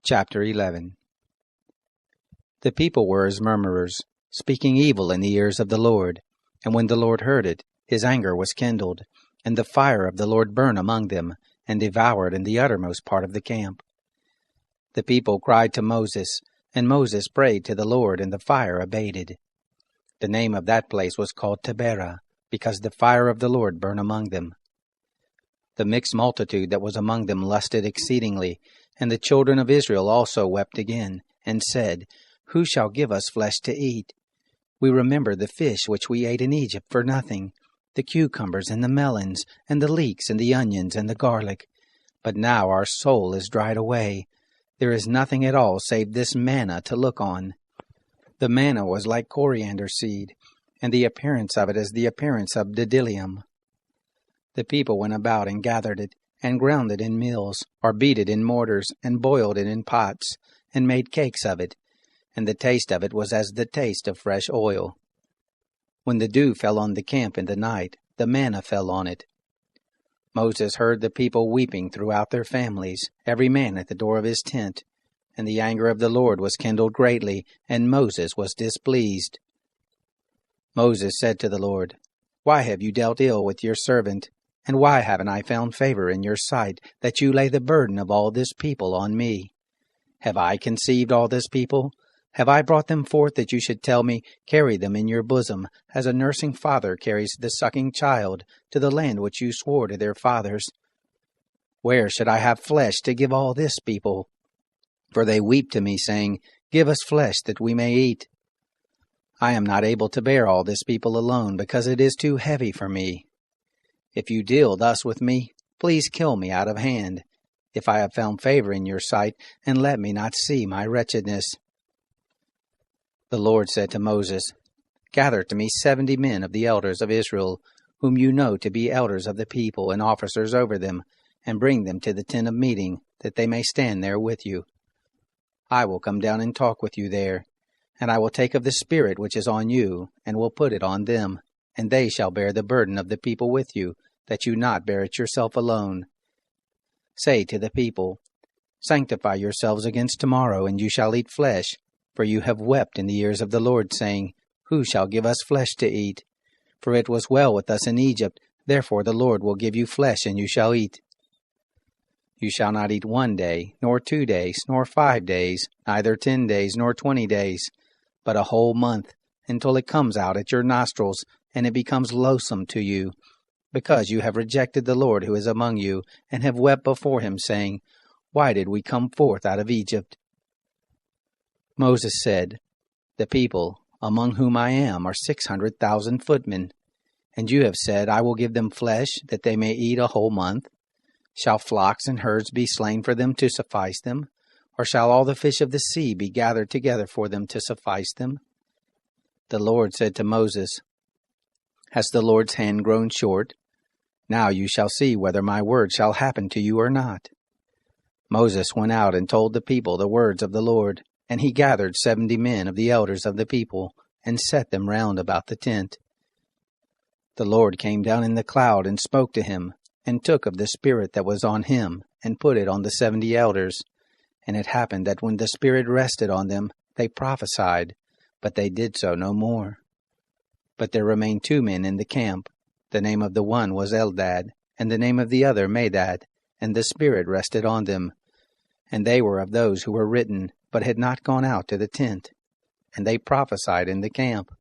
Chapter 11. The people were as murmurers, speaking evil in the ears of the Lord. And when the Lord heard it, his anger was kindled, and the fire of the Lord burned among them, and devoured in the uttermost part of the camp. The people cried to Moses, and Moses prayed to the Lord, and the fire abated. The name of that place was called Taberah, because the fire of the Lord burned among them. The mixed multitude that was among them lusted exceedingly, and the children of Israel also wept again, and said, Who shall give us flesh to eat? We remember the fish which we ate in Egypt for nothing, the cucumbers and the melons, and the leeks and the onions and the garlic. But now our soul is dried away. There is nothing at all save this manna to look on. The manna was like coriander seed, and the appearance of it as the appearance of bdellium. The people went about and gathered it, and ground it in mills, or beat it in mortars, and boiled it in pots, and made cakes of it, and the taste of it was as the taste of fresh oil. When the dew fell on the camp in the night, the manna fell on it. Moses heard the people weeping throughout their families, every man at the door of his tent, and the anger of the Lord was kindled greatly, and Moses was displeased. Moses said to the Lord, Why have you dealt ill with your servant? And why haven't I found favor in your sight, that you lay the burden of all this people on me? Have I conceived all this people? Have I brought them forth that you should tell me, Carry them in your bosom, as a nursing father carries the sucking child, to the land which you swore to their fathers? Where should I have flesh to give all this people? For they weep to me, saying, Give us flesh that we may eat. I am not able to bear all this people alone, because it is too heavy for me. If you deal thus with me, please kill me out of hand, if I have found favor in your sight, and let me not see my wretchedness. The Lord said to Moses, Gather to me 70 men of the elders of Israel, whom you know to be elders of the people and officers over them, and bring them to the tent of meeting, that they may stand there with you. I will come down and talk with you there, and I will take of the Spirit which is on you, and will put it on them, and they shall bear the burden of the people with you, that you not bear it yourself alone. Say to the people, Sanctify yourselves against tomorrow, and you shall eat flesh, for you have wept in the ears of the Lord, saying, Who shall give us flesh to eat? For it was well with us in Egypt, therefore the Lord will give you flesh, and you shall eat. You shall not eat 1 day, nor 2 days, nor 5 days, neither 10 days, nor 20 days, but a whole month, until it comes out at your nostrils, and it becomes loathsome to you, because you have rejected the Lord who is among you, and have wept before him, saying, Why did we come forth out of Egypt? Moses said, The people, among whom I am, are 600,000 footmen. And you have said, I will give them flesh, that they may eat a whole month. Shall flocks and herds be slain for them to suffice them? Or shall all the fish of the sea be gathered together for them to suffice them? The Lord said to Moses, Has the Lord's hand grown short? Now you shall see whether my word shall happen to you or not. Moses went out and told the people the words of the Lord, and he gathered 70 men of the elders of the people, and set them round about the tent. The Lord came down in the cloud and spoke to him, and took of the Spirit that was on him, and put it on the 70 elders. And it happened that when the Spirit rested on them, they prophesied, but they did so no more. But there remained 2 men in the camp. The name of the one was Eldad, and the name of the other Medad, and the Spirit rested on them. And they were of those who were written, but had not gone out to the tent. And they prophesied in the camp.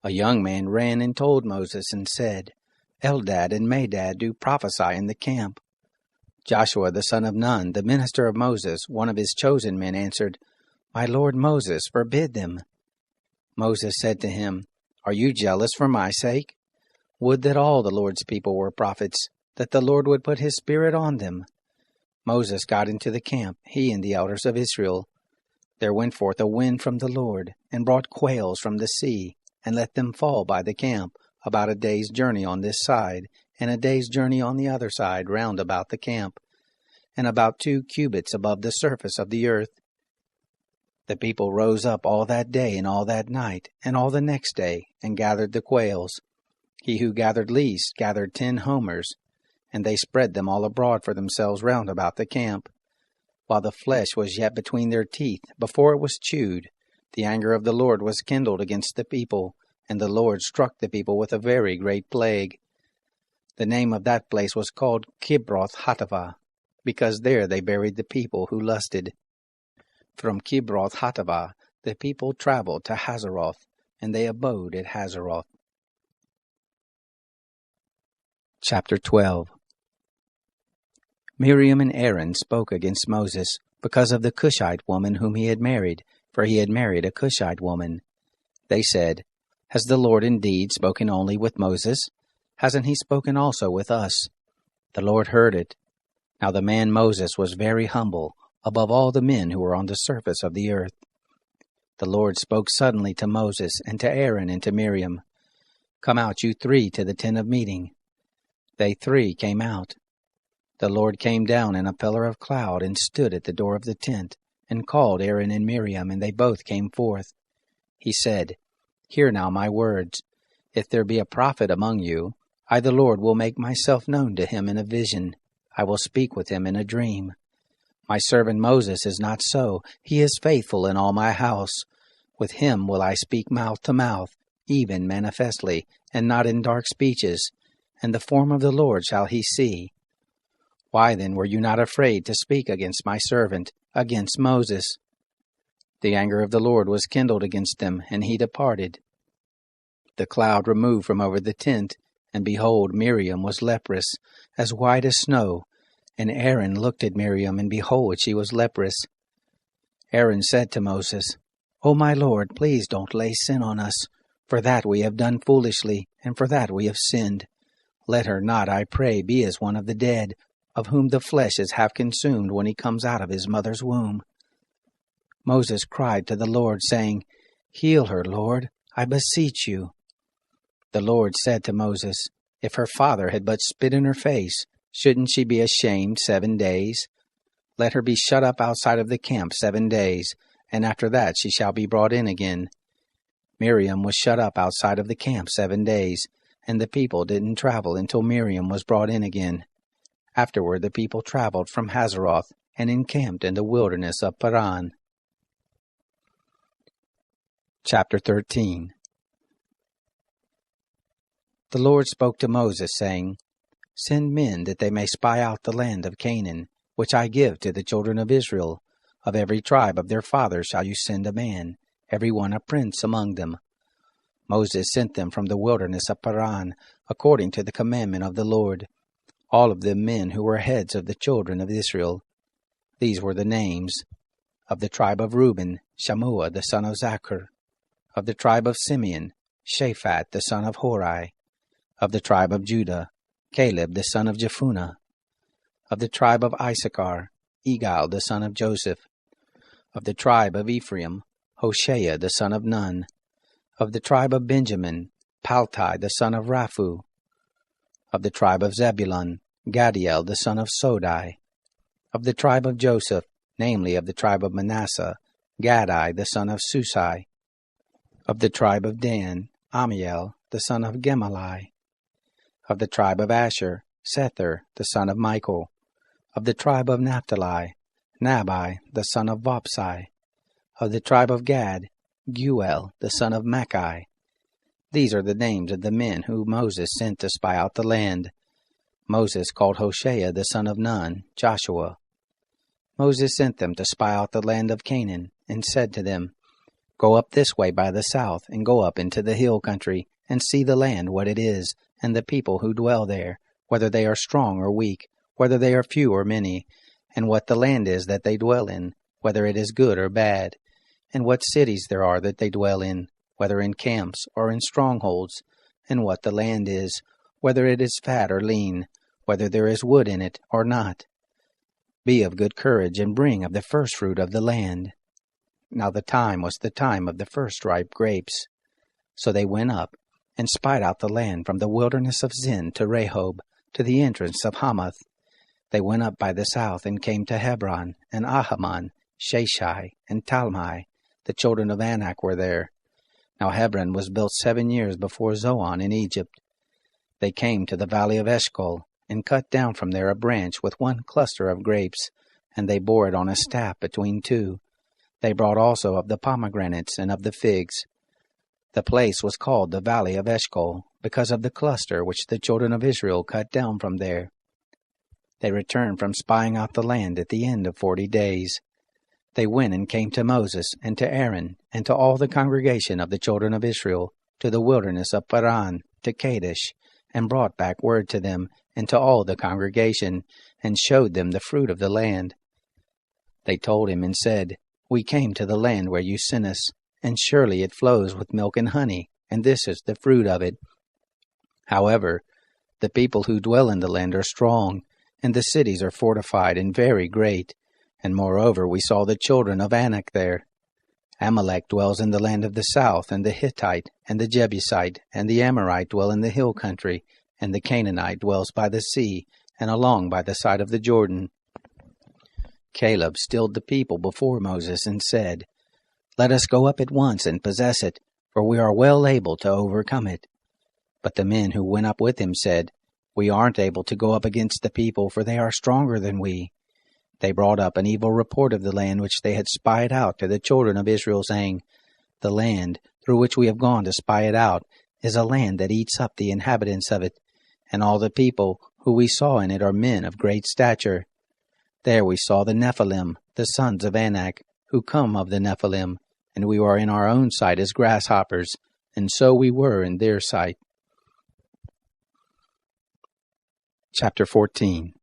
A young man ran and told Moses, and said, Eldad and Medad do prophesy in the camp. Joshua the son of Nun, the minister of Moses, one of his chosen men, answered, My lord Moses, forbid them. Moses said to him, Are you jealous for my sake? Would that all the Lord's people were prophets, that the Lord would put his Spirit on them. Moses got into the camp, he and the elders of Israel. There went forth a wind from the Lord, and brought quails from the sea, and let them fall by the camp, about a day's journey on this side, and a day's journey on the other side round about the camp, and about 2 cubits above the surface of the earth. The people rose up all that day and all that night, and all the next day, and gathered the quails. He who gathered least gathered 10 homers, and they spread them all abroad for themselves round about the camp. while the flesh was yet between their teeth, before it was chewed, the anger of the Lord was kindled against the people, and the Lord struck the people with a very great plague. The name of that place was called Kibroth-Hattaavah, because there they buried the people who lusted. From Kibroth-Hattaavah the people traveled to Hazeroth, and they abode at Hazeroth. Chapter 12. Miriam and Aaron spoke against Moses because of the Cushite woman whom he had married, for he had married a Cushite woman. They said, "Has the Lord indeed spoken only with Moses? Hasn't he spoken also with us?" The Lord heard it. Now the man Moses was very humble, above all the men who were on the surface of the earth. The Lord spoke suddenly to Moses and to Aaron and to Miriam. "Come out, you three, to the tent of meeting." They three came out. The Lord came down in a pillar of cloud and stood at the door of the tent, and called Aaron and Miriam, and they both came forth. He said, "Hear now my words. If there be a prophet among you, I the Lord will make myself known to him in a vision. I will speak with him in a dream. My servant Moses is not so. He is faithful in all my house. With him will I speak mouth to mouth, even manifestly, and not in dark speeches, and the form of the Lord shall he see. Why then were you not afraid to speak against my servant, against Moses?" The anger of the Lord was kindled against them, and he departed. The cloud removed from over the tent, and behold, Miriam was leprous, as white as snow. And Aaron looked at Miriam, and behold, she was leprous. Aaron said to Moses, "O my Lord, please don't lay sin on us. For that we have done foolishly, and for that we have sinned. Let her not, I pray, be as one of the dead, of whom the flesh is half consumed when he comes out of his mother's womb." Moses cried to the Lord, saying, "Heal her, Lord, I beseech you." The Lord said to Moses, "If her father had but spit in her face, shouldn't she be ashamed 7 days? Let her be shut up outside of the camp 7 days, and after that she shall be brought in again." Miriam was shut up outside of the camp 7 days, and the people didn't travel until Miriam was brought in again. Afterward the people traveled from Hazeroth and encamped in the wilderness of Paran. Chapter 13. The Lord spoke to Moses, saying, "Send men that they may spy out the land of Canaan, which I give to the children of Israel. Of every tribe of their fathers shall you send a man, every one a prince among them." Moses sent them from the wilderness of Paran, according to the commandment of the Lord, all of them men who were heads of the children of Israel. These were the names: of the tribe of Reuben, Shammua the son of Zachar; of the tribe of Simeon, Shaphat the son of Hori; of the tribe of Judah, Caleb the son of Jephunneh; of the tribe of Issachar, Igal the son of Joseph; of the tribe of Ephraim, Hoshea the son of Nun; of the tribe of Benjamin, Paltai the son of Raphu; of the tribe of Zebulun, Gadiel the son of Sodai; of the tribe of Joseph, namely of the tribe of Manasseh, Gadai the son of Susai; of the tribe of Dan, Amiel the son of Gemalli; of the tribe of Asher, Sethur the son of Michael; of the tribe of Naphtali, Nabai the son of Vopsi; of the tribe of Gad, Guel the son of Machai. These are the names of the men whom Moses sent to spy out the land. Moses called Hoshea the son of Nun, Joshua. Moses sent them to spy out the land of Canaan, and said to them, "Go up this way by the south, and go up into the hill country, and see the land what it is, and the people who dwell there, whether they are strong or weak, whether they are few or many, and what the land is that they dwell in, whether it is good or bad, and what cities there are that they dwell in, whether in camps or in strongholds, and what the land is, whether it is fat or lean, whether there is wood in it or not. Be of good courage, and bring of the first fruit of the land." Now the time was the time of the first ripe grapes. So they went up, and spied out the land from the wilderness of Zin to Rehob, to the entrance of Hamath. They went up by the south, and came to Hebron, and Ahaman, Sheshai, and Talmai. The children of Anak were there. Now Hebron was built 7 years before Zoan in Egypt. They came to the valley of Eshcol, and cut down from there a branch with one cluster of grapes, and they bore it on a staff between two. They brought also of the pomegranates and of the figs. The place was called the Valley of Eshcol, because of the cluster which the children of Israel cut down from there. They returned from spying out the land at the end of 40 days. They went and came to Moses and to Aaron and to all the congregation of the children of Israel, to the wilderness of Paran, to Kadesh, and brought back word to them and to all the congregation, and showed them the fruit of the land. They told him and said, We came to the land where you sent us, and surely it flows with milk and honey, and this is the fruit of it. However, the people who dwell in the land are strong, and the cities are fortified and very great. And moreover we saw the children of Anak there. Amalek dwells in the land of the south, and the Hittite, and the Jebusite, and the Amorite dwell in the hill country, and the Canaanite dwells by the sea, and along by the side of the Jordan. Caleb stilled the people before Moses and said, Let us go up at once and possess it, for we are well able to overcome it. But the men who went up with him said, We aren't able to go up against the people, for they are stronger than we. They brought up an evil report of the land which they had spied out to the children of Israel, saying, The land through which we have gone to spy it out is a land that eats up the inhabitants of it, and all the people who we saw in it are men of great stature. There we saw the Nephilim, the sons of Anak, who come of the Nephilim, and we were in our own sight as grasshoppers, and so we were in their sight. Chapter 14.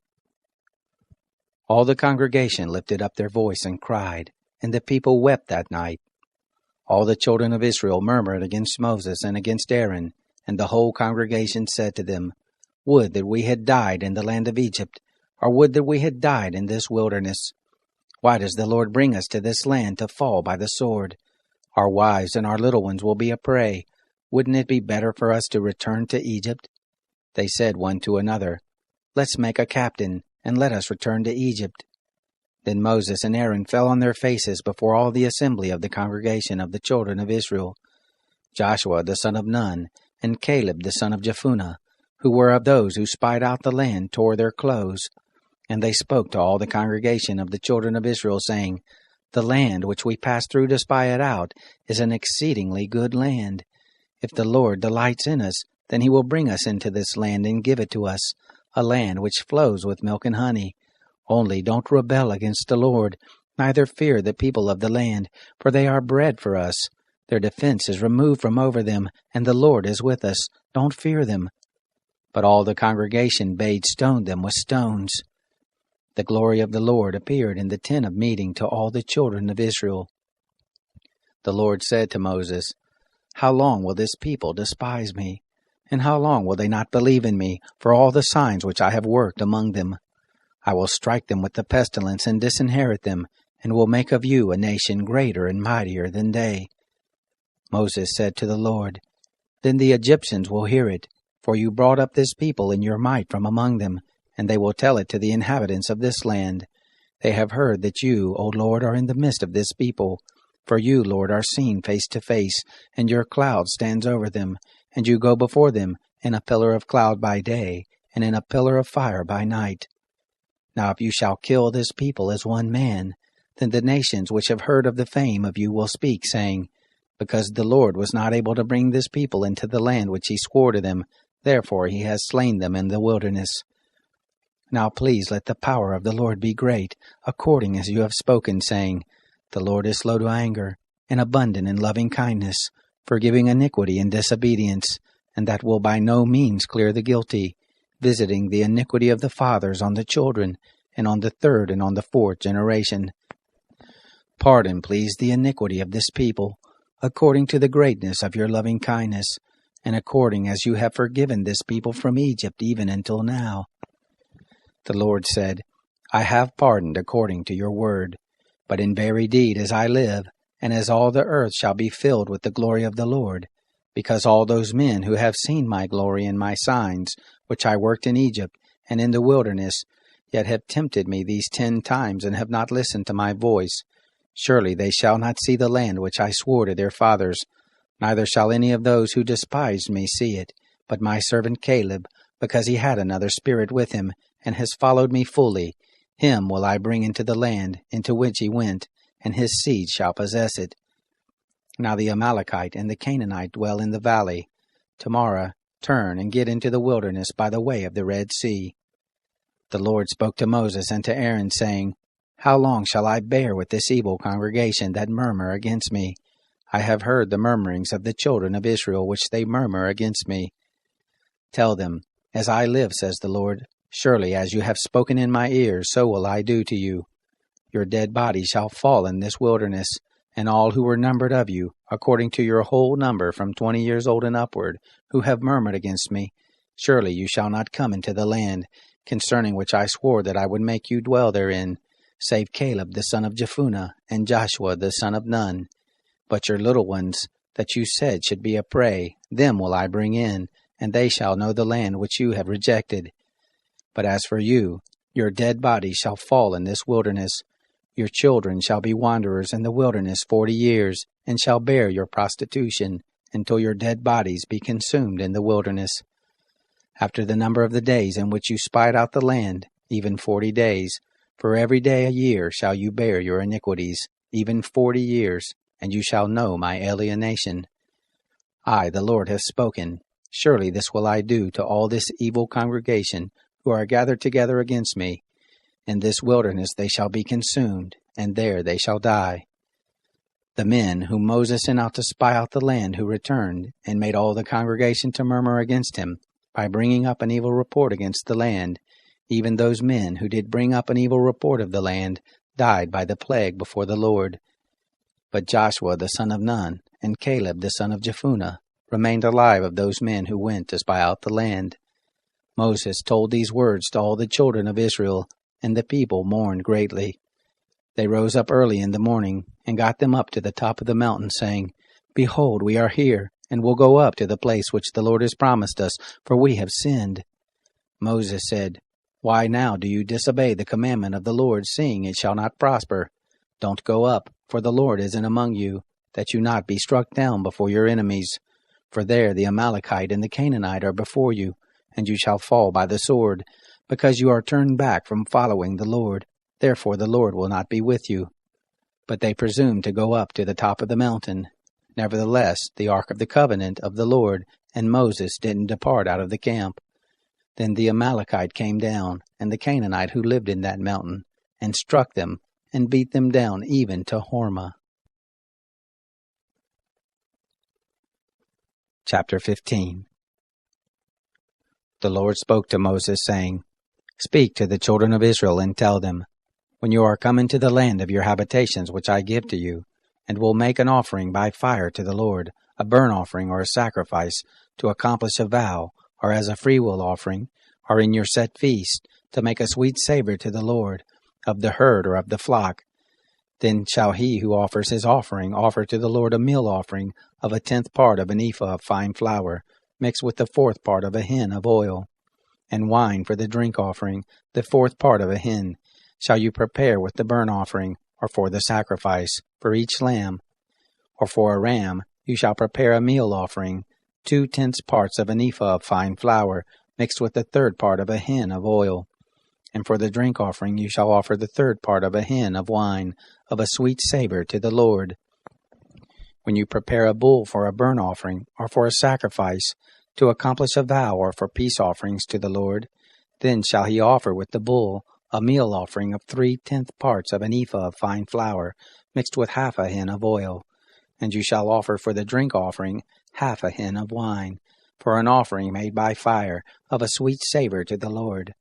All the congregation lifted up their voice and cried, and the people wept that night. All the children of Israel murmured against Moses and against Aaron, and the whole congregation said to them, Would that we had died in the land of Egypt, or would that we had died in this wilderness. Why does the Lord bring us to this land to fall by the sword? Our wives and our little ones will be a prey. Wouldn't it be better for us to return to Egypt? They said one to another, Let's make a captain, and let us return to Egypt. Then Moses and Aaron fell on their faces before all the assembly of the congregation of the children of Israel. Joshua the son of Nun, and Caleb the son of Jephunneh, who were of those who spied out the land, tore their clothes. And they spoke to all the congregation of the children of Israel, saying, The land which we passed through to spy it out is an exceedingly good land. If the Lord delights in us, then he will bring us into this land and give it to us, a land which flows with milk and honey. Only don't rebel against the Lord, neither fear the people of the land, for they are bread for us. Their defense is removed from over them, and the Lord is with us. Don't fear them. But all the congregation bade stone them with stones. The glory of the Lord appeared in the tent of meeting to all the children of Israel. The Lord said to Moses, How long will this people despise me? And how long will they not believe in me for all the signs which I have worked among them? I will strike them with the pestilence and disinherit them, and will make of you a nation greater and mightier than they. Moses said to the Lord, Then the Egyptians will hear it, for you brought up this people in your might from among them, and they will tell it to the inhabitants of this land. They have heard that you, O Lord, are in the midst of this people. For you, Lord, are seen face to face, and your cloud stands over them, and you go before them in a pillar of cloud by day, and in a pillar of fire by night. Now if you shall kill this people as one man, then the nations which have heard of the fame of you will speak, saying, Because the Lord was not able to bring this people into the land which he swore to them, therefore he has slain them in the wilderness. Now please let the power of the Lord be great, according as you have spoken, saying, The Lord is slow to anger, and abundant in loving kindness, forgiving iniquity and disobedience, and that will by no means clear the guilty, visiting the iniquity of the fathers on the children, and on the third and on the fourth generation. Pardon, please, the iniquity of this people, according to the greatness of your loving kindness, and according as you have forgiven this people from Egypt even until now. The Lord said, I have pardoned according to your word, but in very deed as I live, and as all the earth shall be filled with the glory of the Lord, because all those men who have seen my glory and my signs, which I worked in Egypt and in the wilderness, yet have tempted me these 10 times and have not listened to my voice, surely they shall not see the land which I swore to their fathers, neither shall any of those who despised me see it, but my servant Caleb, because he had another spirit with him, and has followed me fully, Him will I bring into the land into which he went, and his seed shall possess it. Now the Amalekite and the Canaanite dwell in the valley. Tomorrow turn and get into the wilderness by the way of the Red Sea. The Lord spoke to Moses and to Aaron, saying, How long shall I bear with this evil congregation that murmur against me? I have heard the murmurings of the children of Israel which they murmur against me. Tell them, As I live, says the Lord, surely as you have spoken in my ears, so will I do to you. Your dead bodies shall fall in this wilderness, and all who were numbered of you, according to your whole number from 20 years old and upward, who have murmured against me, surely you shall not come into the land, concerning which I swore that I would make you dwell therein, save Caleb the son of Jephunneh, and Joshua the son of Nun. But your little ones, that you said should be a prey, them will I bring in, and they shall know the land which you have rejected. But as for you, your dead bodies shall fall in this wilderness. Your children shall be wanderers in the wilderness 40 years, and shall bear your prostitution, until your dead bodies be consumed in the wilderness. After the number of the days in which you spied out the land, even 40 days, for every day a year shall you bear your iniquities, even 40 years, and you shall know my alienation. I, the Lord, have spoken. Surely this will I do to all this evil congregation, who are gathered together against me. In this wilderness they shall be consumed, and there they shall die. The men whom Moses sent out to spy out the land, who returned, and made all the congregation to murmur against him, by bringing up an evil report against the land, even those men who did bring up an evil report of the land, died by the plague before the Lord. But Joshua the son of Nun, and Caleb the son of Jephunneh, remained alive of those men who went to spy out the land. Moses told these words to all the children of Israel, and the people mourned greatly. They rose up early in the morning, and got them up to the top of the mountain, saying, Behold, we are here, and will go up to the place which the Lord has promised us, for we have sinned. Moses said, Why now do you disobey the commandment of the Lord, seeing it shall not prosper? Don't go up, for the Lord isn't among you, that you not be struck down before your enemies. For there the Amalekite and the Canaanite are before you, and you shall fall by the sword, because you are turned back from following the Lord. Therefore the Lord will not be with you. But they presumed to go up to the top of the mountain. Nevertheless, the ark of the covenant of the Lord and Moses didn't depart out of the camp. Then the Amalekite came down, and the Canaanite who lived in that mountain, and struck them, and beat them down even to Hormah. Chapter 15. The Lord spoke to Moses, saying, Speak to the children of Israel, and tell them, When you are come into the land of your habitations which I give to you, and will make an offering by fire to the Lord, a burnt offering or a sacrifice, to accomplish a vow, or as a freewill offering, or in your set feast, to make a sweet savor to the Lord, of the herd or of the flock, then shall he who offers his offering offer to the Lord a meal offering of 1/10 part of an ephah of fine flour, mixed with the 4th part of a hin of oil, and wine for the drink offering, the 4th part of a hin, shall you prepare with the burnt offering, or for the sacrifice, for each lamb. Or for a ram, you shall prepare a meal offering, 2/10 parts of an ephah of fine flour, mixed with the 3rd part of a hin of oil. And for the drink offering you shall offer the 3rd part of a hin of wine, of a sweet savor to the Lord. When you prepare a bull for a burnt offering, or for a sacrifice, to accomplish a vow, or for peace offerings to the Lord, then shall he offer with the bull a meal offering of 3/10 parts of an ephah of fine flour, mixed with half a hin of oil. And you shall offer for the drink offering half a hin of wine, for an offering made by fire, of a sweet savor to the Lord.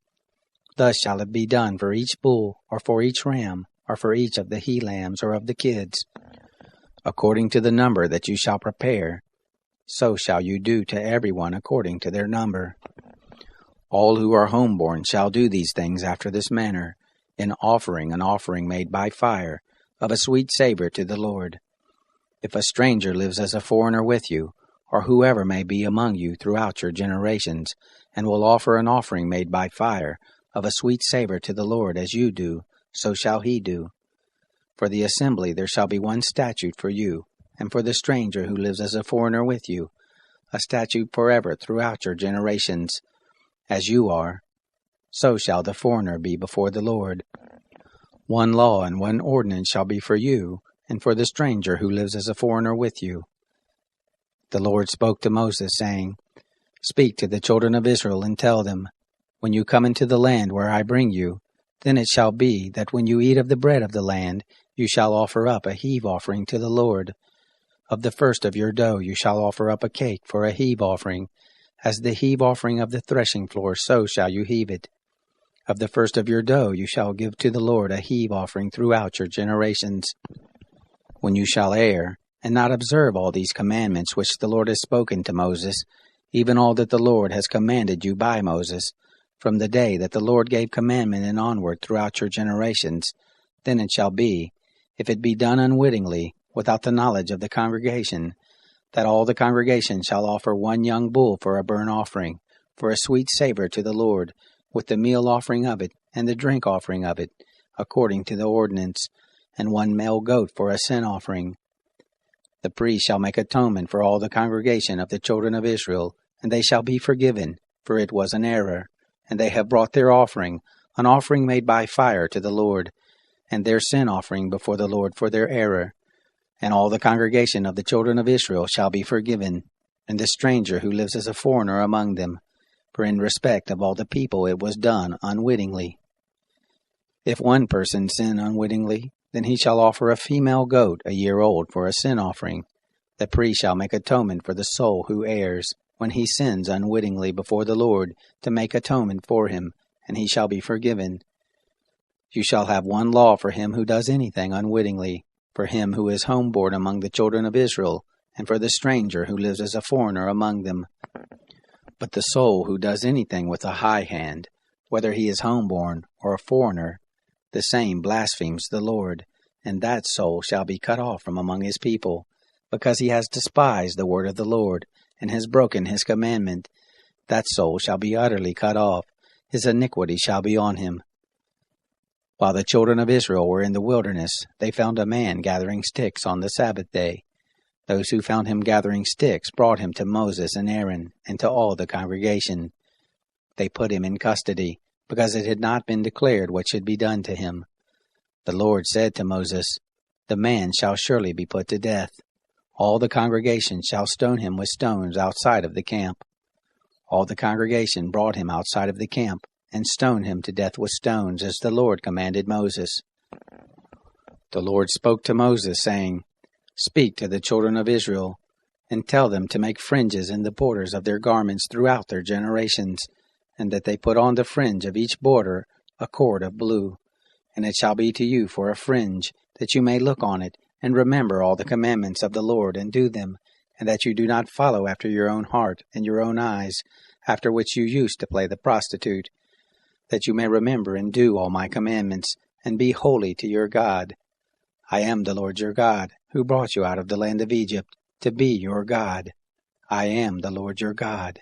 Thus shall it be done for each bull, or for each ram, or for each of the he-lambs or of the kids. According to the number that you shall prepare, so shall you do to everyone according to their number. All who are homeborn shall do these things after this manner, in offering an offering made by fire, of a sweet savor to the Lord. If a stranger lives as a foreigner with you, or whoever may be among you throughout your generations, and will offer an offering made by fire, of a sweet savor to the Lord as you do, so shall he do. For the assembly there shall be one statute for you, and for the stranger who lives as a foreigner with you, a statute forever throughout your generations. As you are, so shall the foreigner be before the Lord. One law and one ordinance shall be for you, and for the stranger who lives as a foreigner with you. The Lord spoke to Moses, saying, Speak to the children of Israel, and tell them, When you come into the land where I bring you, then it shall be that when you eat of the bread of the land, you shall offer up a heave offering to the Lord. Of the first of your dough you shall offer up a cake for a heave offering. As the heave offering of the threshing floor, so shall you heave it. Of the first of your dough you shall give to the Lord a heave offering throughout your generations. When you shall err, and not observe all these commandments which the Lord has spoken to Moses, even all that the Lord has commanded you by Moses, from the day that the Lord gave commandment and onward throughout your generations, then it shall be, if it be done unwittingly, without the knowledge of the congregation, that all the congregation shall offer one young bull for a burnt offering, for a sweet savor to the Lord, with the meal offering of it, and the drink offering of it, according to the ordinance, and one male goat for a sin offering. The priest shall make atonement for all the congregation of the children of Israel, and they shall be forgiven, for it was an error, and they have brought their offering, an offering made by fire to the Lord, and their sin offering before the Lord for their error. And all the congregation of the children of Israel shall be forgiven, and the stranger who lives as a foreigner among them, for in respect of all the people it was done unwittingly. If one person sin unwittingly, then he shall offer a female goat a year old for a sin offering. The priest shall make atonement for the soul who errs, when he sins unwittingly before the Lord, to make atonement for him, and he shall be forgiven. You shall have one law for him who does anything unwittingly, for him who is homeborn among the children of Israel, and for the stranger who lives as a foreigner among them. But the soul who does anything with a high hand, whether he is homeborn or a foreigner, the same blasphemes the Lord, and that soul shall be cut off from among his people, because he has despised the word of the Lord, and has broken his commandment. That soul shall be utterly cut off, his iniquity shall be on him. While the children of Israel were in the wilderness, they found a man gathering sticks on the Sabbath day. Those who found him gathering sticks brought him to Moses and Aaron, and to all the congregation. They put him in custody, because it had not been declared what should be done to him. The Lord said to Moses, The man shall surely be put to death. All the congregation shall stone him with stones outside of the camp. All the congregation brought him outside of the camp, and stoned him to death with stones, as the Lord commanded Moses. The Lord spoke to Moses, saying, Speak to the children of Israel, and tell them to make fringes in the borders of their garments throughout their generations, and that they put on the fringe of each border a cord of blue. And it shall be to you for a fringe, that you may look on it, and remember all the commandments of the Lord, and do them, and that you do not follow after your own heart and your own eyes, after which you used to play the prostitute, that you may remember and do all my commandments, and be holy to your God. I am the Lord your God, who brought you out of the land of Egypt, to be your God. I am the Lord your God.